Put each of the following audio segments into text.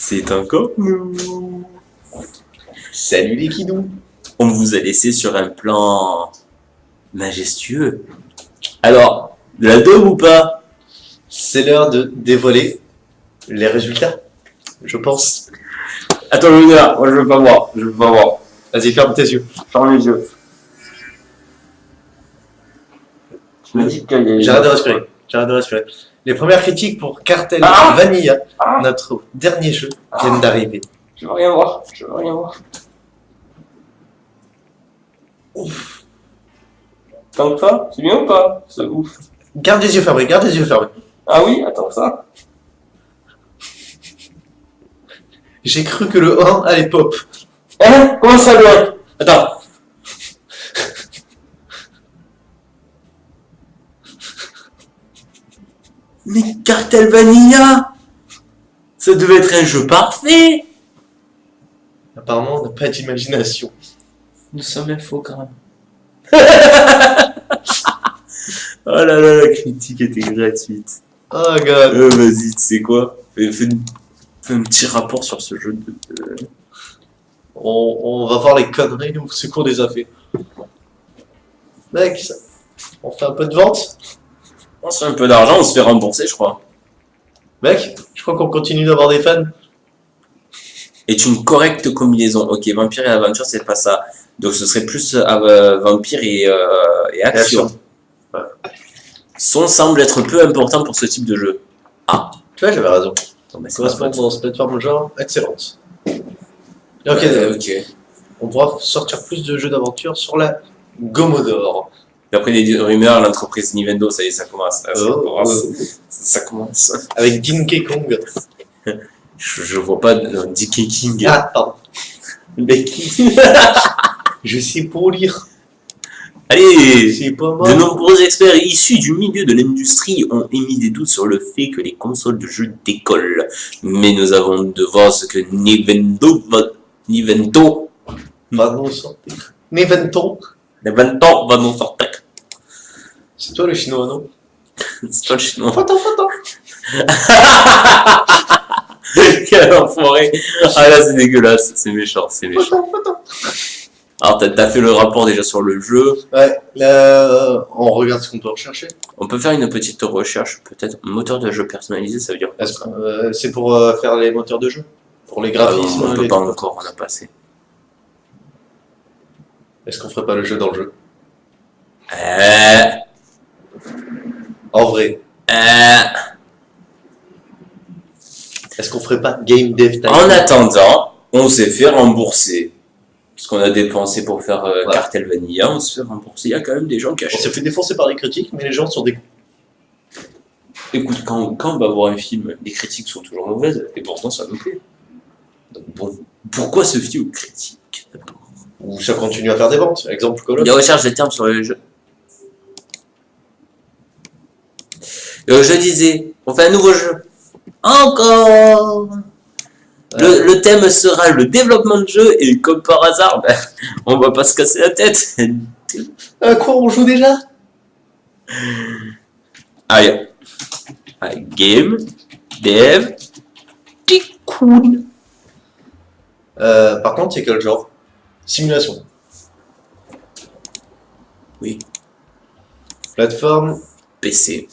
C'est encore nous. Salut les kidous. On vous a laissé sur un plan majestueux. Alors, de la daube ou pas? C'est l'heure de dévoiler les résultats, je pense. Attends, je veux là. Moi, je veux pas voir. Je veux pas voir. Vas-y, ferme tes yeux. Ferme les yeux. Je me dis qu'il y a... J'arrête de respirer. J'arrête de respirer. Les premières critiques pour Cartel Ah Vanilla, notre dernier jeu, viennent d'arriver. Je veux rien voir. Je veux rien voir. Ouf. Tant que ça, c'est bien ou pas? C'est ouf. Garde les yeux fermés, garde les yeux fermés. Ah oui, attends ça. J'ai cru que le 1 allait pop. Hein? Comment ça doit? Attends. Mais Cartel Vanilla, ça devait être un jeu parfait. Apparemment, on n'a pas d'imagination. Nous sommes faux quand même. Oh là là, la critique était gratuite. Oh god. Vas-y, tu sais quoi? Fais un petit rapport sur ce jeu de... On va voir les conneries, nous, ce qu'on les a fait. Mec, on fait un peu de vente. On se fait un peu d'argent, on se fait rembourser, je crois. Mec, je crois qu'on continue d'avoir des fans. Est une correcte combinaison. Ok, vampire et aventure, c'est pas ça. Donc ce serait plus vampire et action. Ouais. Son semble être peu important pour ce type de jeu. Ah. Tu vois, j'avais raison. Bon, bah, c'est Correspond ma faute. dans cette plateforme genre excellente. Ok, Ok. on pourra sortir plus de jeux d'aventure sur la Gomodore. Et après des rumeurs, l'entreprise Nintendo, ça y est, ça commence. Là, Oh, ça commence. avec Donkey Kong. Je vois pas Dicky King. Ah, pardon. Je sais pas lire. Allez, C'est pas de mal. nombreux experts issus du milieu de l'industrie ont émis des doutes sur le fait que les consoles de jeux décollent. Mais nous avons de voir ce que Nintendo Va nous sortir. Nintendo. va nous sortir. C'est toi le chinois, non? C'est toi le chinois. Photo. Quel enfoiré. Ah là, c'est dégueulasse. C'est méchant, c'est méchant. Photo. Alors, t'as fait le rapport déjà sur le jeu. Ouais, là, on regarde ce qu'on peut rechercher. On peut faire une petite recherche, peut-être. Moteur de jeu personnalisé, ça veut dire quoi? Est-ce que c'est pour faire les moteurs de jeu? Pour les graphismes? On peut les pas trucs. encore, on a pas assez. Est-ce qu'on ferait pas le jeu dans le jeu? En vrai. Est-ce qu'on ferait pas Game Dev Time? En attendant, on s'est fait rembourser. Ce qu'on a dépensé pour faire Cartel Vanilla, on se fait rembourser. Il y a quand même des gens qui On achètent. s'est fait défoncer par les critiques, mais les gens sont des... Écoute, quand on va voir un film, les critiques sont toujours mauvaises, et pourtant ça nous plaît. Donc bon, pourquoi se fier aux critiques d'abord? Ou ça continue à faire des ventes. Exemple Call of. Des recherches de termes sur le jeu. Je disais, on fait un nouveau jeu. Encore. Le thème sera le développement de jeu, et comme par hasard, ben, on va pas se casser la tête. À quoi on joue déjà? Allez. Allez, game, dev, tycoon. Par contre, c'est quel genre? Simulation. Oui. Plateforme. PC.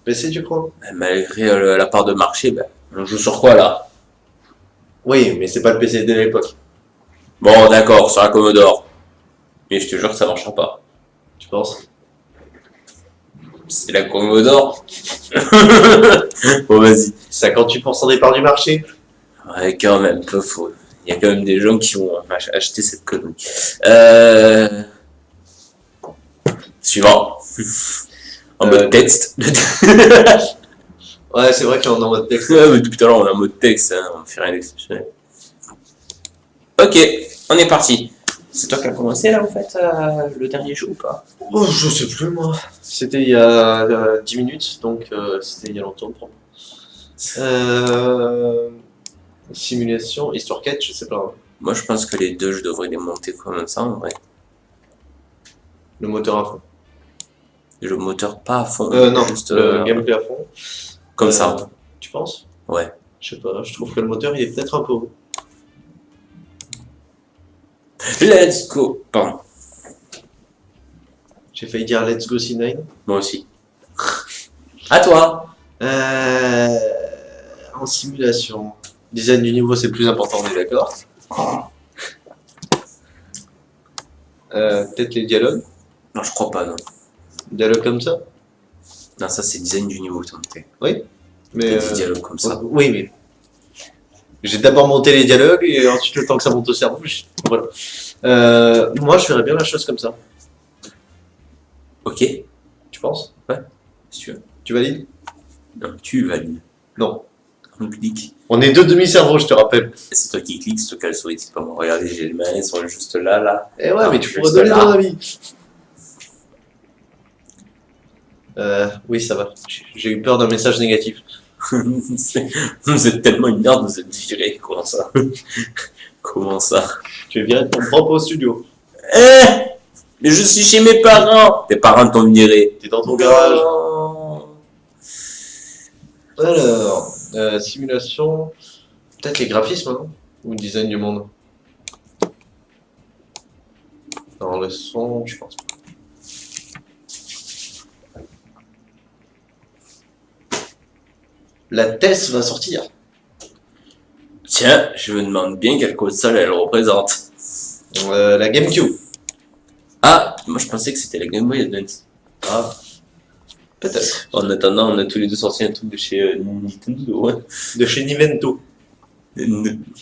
PC, tu crois? Malgré la part de marché, ben, on joue sur quoi là? Oui, mais c'est pas le PC de l'époque. Bon, d'accord, sur la Commodore. Mais je te jure que ça marchera pas. Tu penses? C'est la Commodore. Bon, vas-y. 58% des parts du marché. Ouais, quand même, peu faux. Il y a quand même des gens qui ont acheté cette connerie. Suivant. En mode texte. Ouais, c'est vrai qu'on est en mode texte. Ouais, mais depuis tout à l'heure, on est en mode texte, hein, on fait rien d'exceptionnel. Ok, on est parti. C'est toi qui as commencé là, en fait, le dernier jeu ou pas? Oh, je sais plus, moi. C'était il y a 10 minutes, donc c'était il y a longtemps. Simulation, histoire quête, je sais pas. Moi, je pense que les deux, je devrais les monter comme ça, en vrai. Le moteur à fond. Le moteur pas à fond. Non, juste le gameplay à fond. comme ça. Tu penses? Ouais. Je sais pas, je trouve que le moteur il est peut-être un peu haut. Let's go. Pardon, J'ai failli dire Let's Go C9. moi aussi. À toi. En simulation. Design du niveau, c'est le plus important, on est d'accord. Peut-être les dialogues. Non, je crois pas, non. Dialogues comme ça. Non, ça c'est design du niveau, tenté. Oui. Mais Des dialogues comme ça. oui, mais j'ai d'abord monté les dialogues et ensuite le temps que ça monte au cerveau. Voilà. Moi, je ferais bien la chose comme ça. Ok, Tu penses? sûr. Tu valides? Non, tu valides. Non. On clique. On est deux demi-cerveaux, je te rappelle. C'est toi qui cliques, c'est toi qui as le souris, c'est pas moi. Regardez, j'ai les mains, elles sont juste là, là. Eh ouais, Ah, mais tu juste pourrais donner là. ton avis. Oui, ça va. J'ai eu peur d'un message négatif. Vous êtes tellement une merde, vous êtes virés. Comment ça? Comment ça? Tu es viré de ton propre studio. Eh, mais je suis chez mes parents. Tes parents t'ont viré. T'es dans ton garage. Non. Alors, simulation. Peut-être les graphismes, non? Ou design du monde. Alors, le son, je pense pas. La TES va sortir. Tiens, je me demande bien quelle console elle représente. La GameCube. Ah, moi je pensais que c'était la Game Boy Advance. Ah, peut-être. En attendant, on a tous les deux sorti un truc de chez Nintendo, ouais. De chez Nintendo.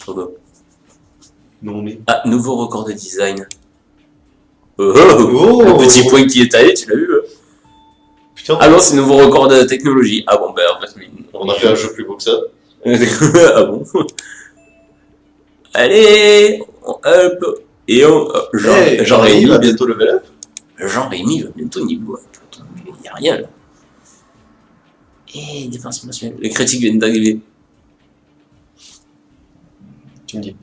Pardon. Non, mais. Ah, nouveau record de design. Oh, oh, Oh. le petit point qui est allé, tu l'as vu hein? Putain, Ah non, c'est nouveau record de technologie. Ah bon, ben en fait, on a fait un jeu plus beau que ça. ah bon. Allez, hop, et on. Hey, Jean-Rémy va bientôt level up. Jean-Rémy va bientôt niveau. Il n'y a rien là. Et dépense mensuelle. Les critiques viennent d'arriver. Tu me dis.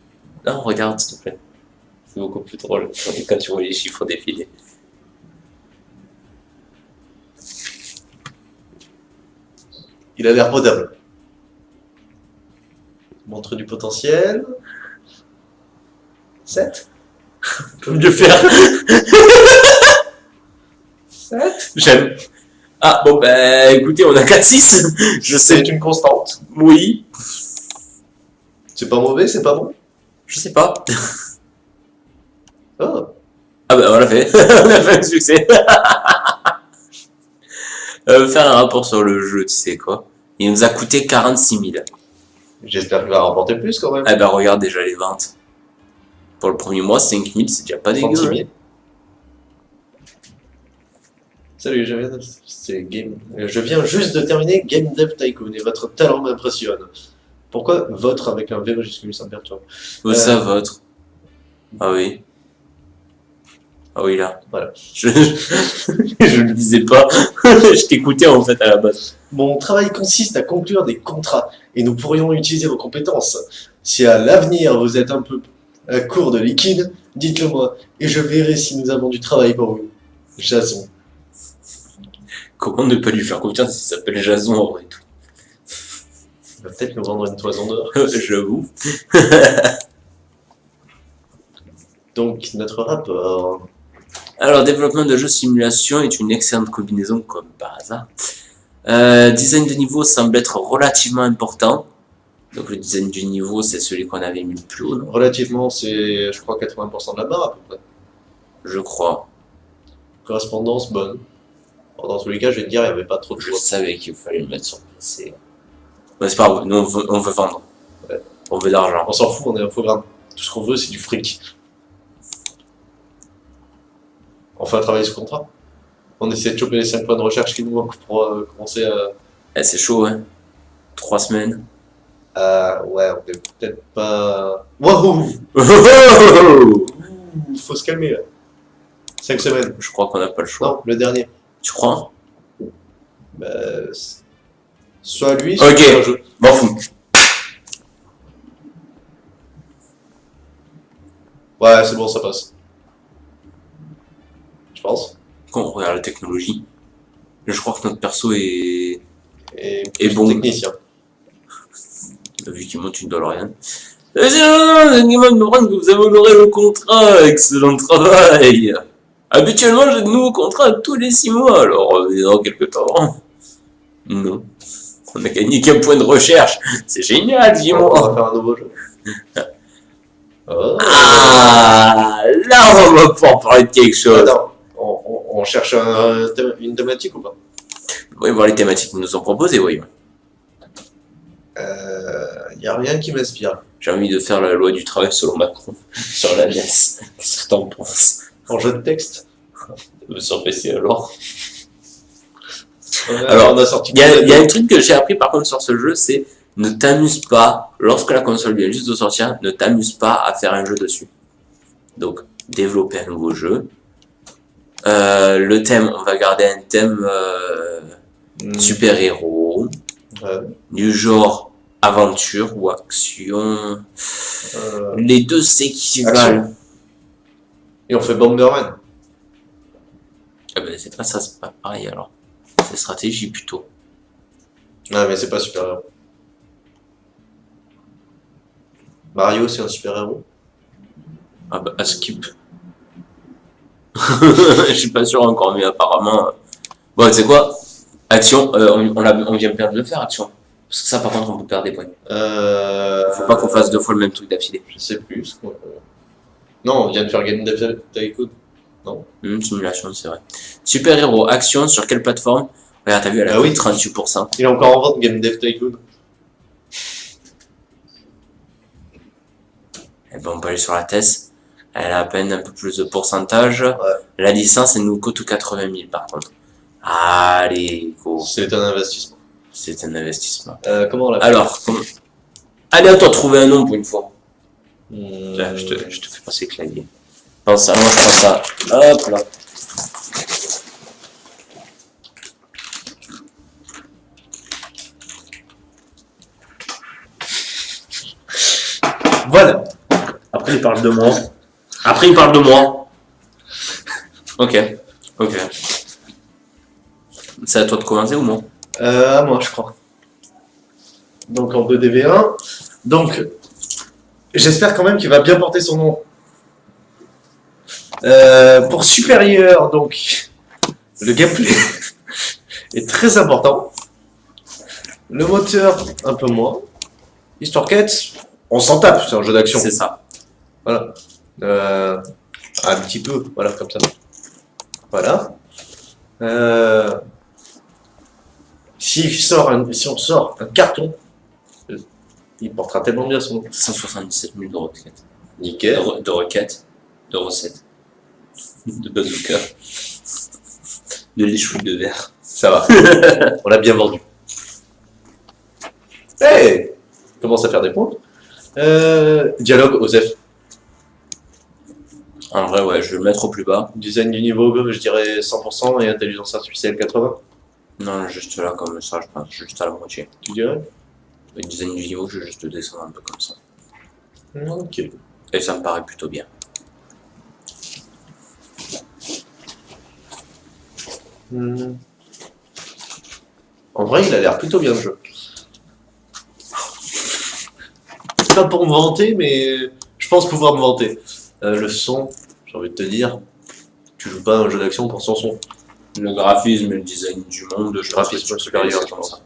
Non, regarde s'il te plaît. C'est beaucoup plus drôle quand tu vois les chiffres défiler. Il a l'air potable. Montre du potentiel. 7. On peut mieux faire. 7. J'aime. Ah bon bah écoutez, on a 4-6. Je sais. C'est une constante. Oui. C'est pas mauvais, c'est pas bon. Je sais pas. Oh. Ah bah on l'a fait. On a fait un succès. Faire un rapport sur le jeu, tu sais quoi. Il nous a coûté 46 000. J'espère qu'il va rapporter plus quand même. Ah bah regarde déjà les ventes. Pour le premier mois, 5 000, c'est déjà pas 36 dégueu. 000. Salut, je viens juste de terminer Game Dev Tycoon et votre talent m'impressionne. Pourquoi votre avec un V majuscule, ça me perturbe. Oh, ça, votre. Ah oui. Ah oui, là. Voilà. Je le disais pas. Je t'écoutais en fait à la base. Mon travail consiste à conclure des contrats et nous pourrions utiliser vos compétences. Si à l'avenir vous êtes un peu à court de liquide, dites-le moi et je verrai si nous avons du travail pour vous. Jason. Comment ne pas lui faire confiance s'il s'appelle Jason en vrai tout. Il va peut-être nous vendre une toison d'or. J'avoue. Donc, notre rapport. Alors, développement de jeux simulation est une excellente combinaison comme par hasard. Design de niveau semble être relativement important. Donc le design du niveau, c'est celui qu'on avait mis le plus haut, non? Relativement, c'est, je crois, 80% de la barre à peu près. Je crois. Correspondance bonne. Alors, dans tous les cas, je vais te dire, il n'y avait pas trop de Je choix. savais qu'il fallait le mettre sur PC. Mais c'est pas grave, nous on veut vendre. Ouais. On veut de l'argent. On s'en fout, on est infogramme. Tout ce qu'on veut, c'est du fric. On fait un travail sous contrat. On essaie de choper les 5 points de recherche qui nous manquent pour commencer à. Eh, c'est chaud, hein. 3 semaines. Ouais, on est peut-être pas. Wouhou! Faut se calmer là. 5 semaines. Je crois qu'on n'a pas le choix. Non, le dernier. Tu crois? Bah, soit lui, soit Ok. un jeu. M'en fous. Ouais, c'est bon, ça passe. Je pense. Quand on regarde la technologie, je crois que notre perso est Et Et bon. technicien. T'as vu qu'il monte une DeLorean. C'est Guimard me prendre que vous avez honoré le contrat. Excellent travail. Habituellement, j'ai de nouveaux contrats tous les 6 mois, alors dans quelques temps. Non. On a gagné qu'un point de recherche. C'est génial, On dis-moi. va faire un nouveau jeu. Oh. Ah, là, on va pouvoir parler de quelque chose. Attends, on cherche une thématique ou pas? Oui, voir les thématiques qu'ils nous ont proposées, oui. Y a rien qui m'inspire. J'ai envie de faire la loi du travail selon Macron sur la l'ANES. Qu'est-ce que t'en penses? En jeu de texte? Sur PC alors. Alors, on a sorti. Il y a un truc que j'ai appris par contre sur ce jeu, c'est ne t'amuse pas, lorsque la console vient juste de sortir, ne t'amuse pas à faire un jeu dessus. Donc, développer un nouveau jeu. Le thème, on va garder un thème super-héros, Ouais. du genre aventure ou action. Les deux s'équivalent. Et on fait Bomberman. Ah ben, c'est pas ça, c'est pas pareil alors. C'est stratégie plutôt. Ah, mais c'est pas super héros. Mario, c'est un super héros. Ah bah, à skip. Je suis pas sûr encore, mais apparemment. Bon, tu sais quoi? Action, on vient de le faire, action. Parce que ça, par contre, on peut perdre des points. Faut pas qu'on fasse 2 fois le même truc d'affilée. Je sais plus. Non, on vient de faire Game Dev Tycoon. Non. Simulation, c'est vrai. Super héros, action, sur quelle plateforme? Regarde, t'as vu, elle a pris 38%. Il est encore en vente Game Dev Tycoon. Et ben, on peut aller sur la TES. Elle a à peine un peu plus de pourcentage. Ouais. La licence, elle nous coûte 80 000 par contre. Allez, go. C'est un investissement. C'est un investissement. Comment on l'a fait? Alors, allez, attends, trouver un nom pour une fois. Hmm. Là, je te fais passer le clavier. Pense à moi, je pense à. Hop là. Voilà. Après, il parle de moi. Ok. C'est à toi de commencer ou moi? À moi, je crois. Donc en 2DV1. Donc, j'espère quand même qu'il va bien porter son nom. Pour supérieur, donc, le gameplay est très important. Le moteur, un peu moins. Histoire quête, on s'en tape, c'est un jeu d'action. C'est ça. Voilà. Un petit peu, voilà, comme ça. Voilà. Si on sort un carton, il portera tellement bien son nom. 177 000 de requêtes. Nickel. De requêtes, de recettes, de bazooka, de lèche-fouille de verre. Ça va. On l'a bien vendu. Hey, commence à faire des points. Dialogue, Osef. En vrai, ouais, je vais le mettre au plus bas. Design du niveau, je dirais 100% et intelligence artificielle 80. Non, juste là, comme ça, je pense, juste à la moitié. Tu dirais? Le design du niveau, je vais juste descendre un peu comme ça. Ok. Et ça me paraît plutôt bien. En vrai, il a l'air plutôt bien le jeu. C'est pas pour me vanter, mais je pense pouvoir me vanter. Le son, j'ai envie de te dire, tu joues pas à un jeu d'action pour son son. Le graphisme et le design du monde, je pense que Graphisme c'est supérieur, je comme pense. ça.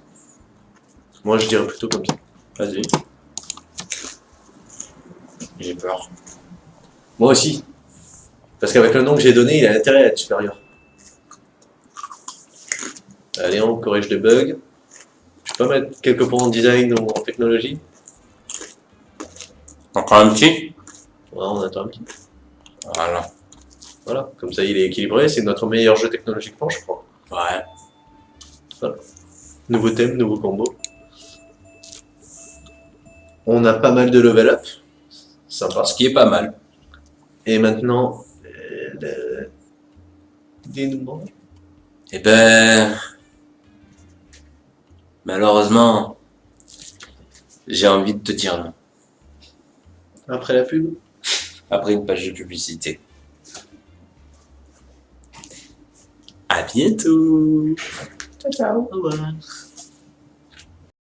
Moi, je dirais plutôt comme ça. Vas-y. J'ai peur. Moi aussi. Parce qu'avec le nom que j'ai donné, il a intérêt à être supérieur. Allez, on corrige les bugs. Je peux mettre quelques points en design ou en technologie? Encore un petit? Ouais, on attend un petit. Voilà. Voilà, comme ça il est équilibré, c'est notre meilleur jeu technologiquement, je crois. Ouais. Voilà. Nouveau thème, nouveau combo. On a pas mal de level up. Sympa. Ce qui est pas mal. Et maintenant, le dénouement. Eh ben. Malheureusement, j'ai envie de te dire non. Après la pub. Après une page de publicité. À bientôt. Ciao, ciao. Au revoir.